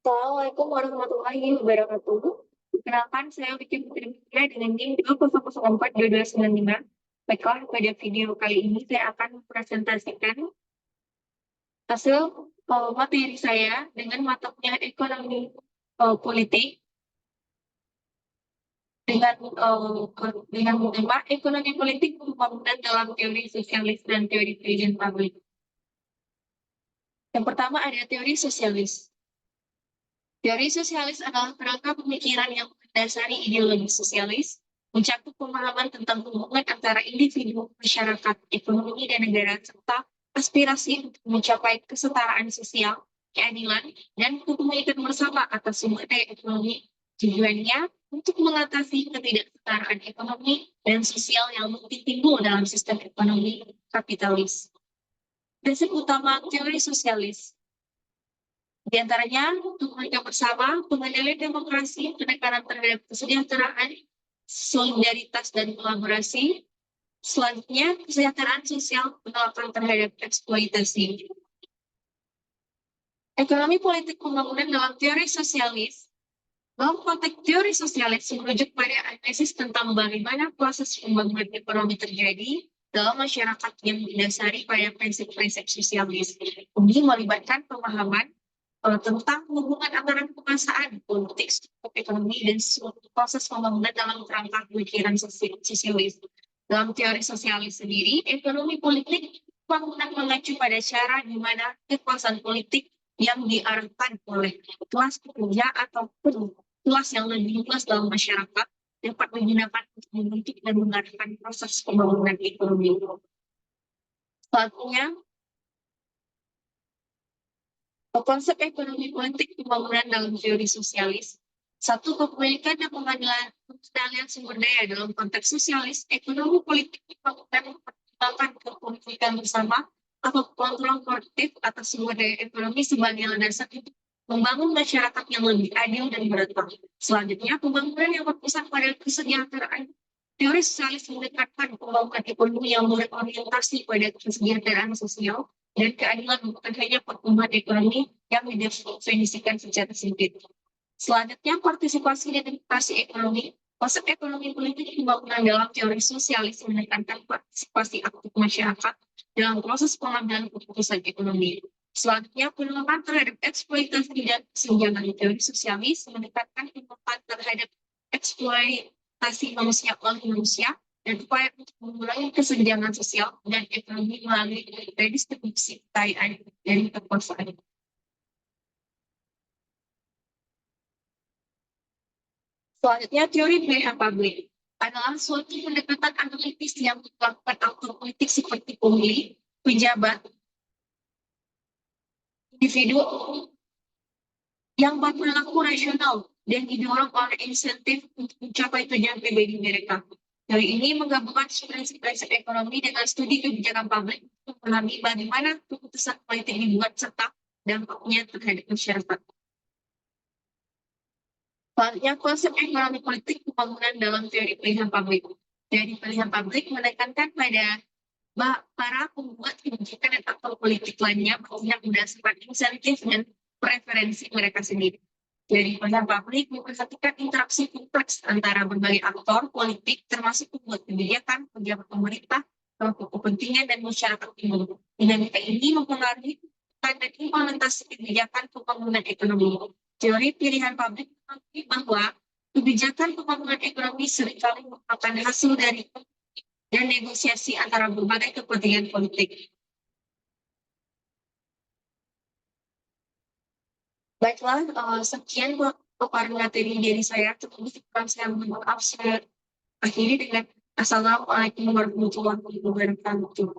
Assalamualaikum warahmatullahi wabarakatuh. Perkenalkan, saya Vicky Putri Mutia dengan NIM 20042295. Baiklah, pada video kali ini saya akan mempresentasikan hasil materi saya dengan matanya ekonomi politik dengan tema ekonomi politik pembangunan dalam teori sosialis dan teori pilihan publik. Yang pertama ada teori sosialis. Teori sosialis adalah kerangka pemikiran yang mendasari ideologi sosialis, mencakup pemahaman tentang hubungan antara individu, masyarakat, ekonomi, dan negara, serta aspirasi untuk mencapai kesetaraan sosial, keadilan, dan kepemilikan bersama atas sumber daya ekonomi. Tujuannya untuk mengatasi ketidaksetaraan ekonomi dan sosial yang mungkin timbul dalam sistem ekonomi kapitalis. Prinsip utama teori sosialis di antaranya, untuk mereka bersama, pengendalian demokrasi, penekanan terhadap kesejahteraan, solidaritas, dan kolaborasi. Selanjutnya, kesejahteraan sosial, penolakan terhadap eksploitasi. Ekonomi politik pembangunan dalam teori sosialis. Dalam konteks teori sosialis merujuk pada analisis tentang bagaimana proses pembangunan ekonomi terjadi dalam masyarakat yang didasari pada prinsip-prinsip sosialis. Ini melibatkan pemahaman tentang hubungan antara kekuasaan, politik, ekonomi, dan proses pembangunan dalam kerangka pemikiran sosialis. Dalam teori sosialis sendiri, ekonomi politik pembangunan mengacu pada cara di mana kekuasaan politik yang diarahkan oleh kelas pekerja ataupun kelas yang lebih luas dalam masyarakat dapat digunakan untuk membentuk dan mengarahkan proses pembangunan ekonomi. Selanjutnya, konsep ekonomi politik pembangunan dalam teori sosialis. Satu, kepemilikan dan pengendalian sumber daya dalam konteks sosialis. Ekonomi politik pembangunan mempertimbangkan kepemilikan bersama atau kontrol kolektif atas sumber daya ekonomi sebagai landasan untuk membangun masyarakat yang lebih adil dan beradab. Selanjutnya, pembangunan yang berpusat pada kesejahteraan. Teori sosialis mendekatkan pembangunan ekonomi yang berorientasi pada kesejahteraan sosial dan keadilan bukan hanya pertumbuhan ekonomi yang didefinisikan secara sempit. Selanjutnya, partisipasi dan demokrasi ekonomi. Konsep ekonomi politik pembangunan dalam teori sosialis menekankan partisipasi aktif masyarakat dalam proses pengambilan keputusan ekonomi. Selanjutnya, penolakan terhadap eksploitasi dan kesenjangan. Teori sosialis menekankan penolakan terhadap eksploitasi manusia oleh manusia dan upaya untuk mengurangi kesenjangan sosial dan ekonomi melalui redistribusi kekayaan dan kekuasaan. Selanjutnya, teori pilihan publik adalah suatu pendekatan analitis yang dilakukan aktor politik seperti pemilih, pejabat, individu yang berperilaku rasional dan didorong oleh insentif untuk mencapai tujuan pribadi mereka. Teori ini menggabungkan prinsip-prinsip ekonomi dengan studi kebijakan publik untuk memahami bagaimana keputusan politik dibuat serta dampaknya terhadap masyarakat. Selanjutnya, konsep ekonomi politik pembangunan dalam teori pilihan publik. Teori pilihan publik menekankan pada para pembuat kebijakan dan aktor politik lainnya bertindak berdasarkan insentif dan preferensi mereka sendiri. Jadi pilihan publik memperhatikan interaksi kompleks antara berbagai aktor politik termasuk pembuat kebijakan, pejabat pemerintah, kelompok kepentingan, dan masyarakat umum. Dinamika ini mempengaruhi dan implementasi kebijakan pembangunan ekonomi. Teori pilihan publik mengakui bahwa kebijakan pembangunan ekonomi seringkali merupakan hasil dari dan negosiasi antara berbagai kepentingan politik. Baiklah, sekian paparan materi dari saya. Cukup saya mohon maaf, saya akhiri dengan Assalamualaikum warahmatullahi wabarakatuh.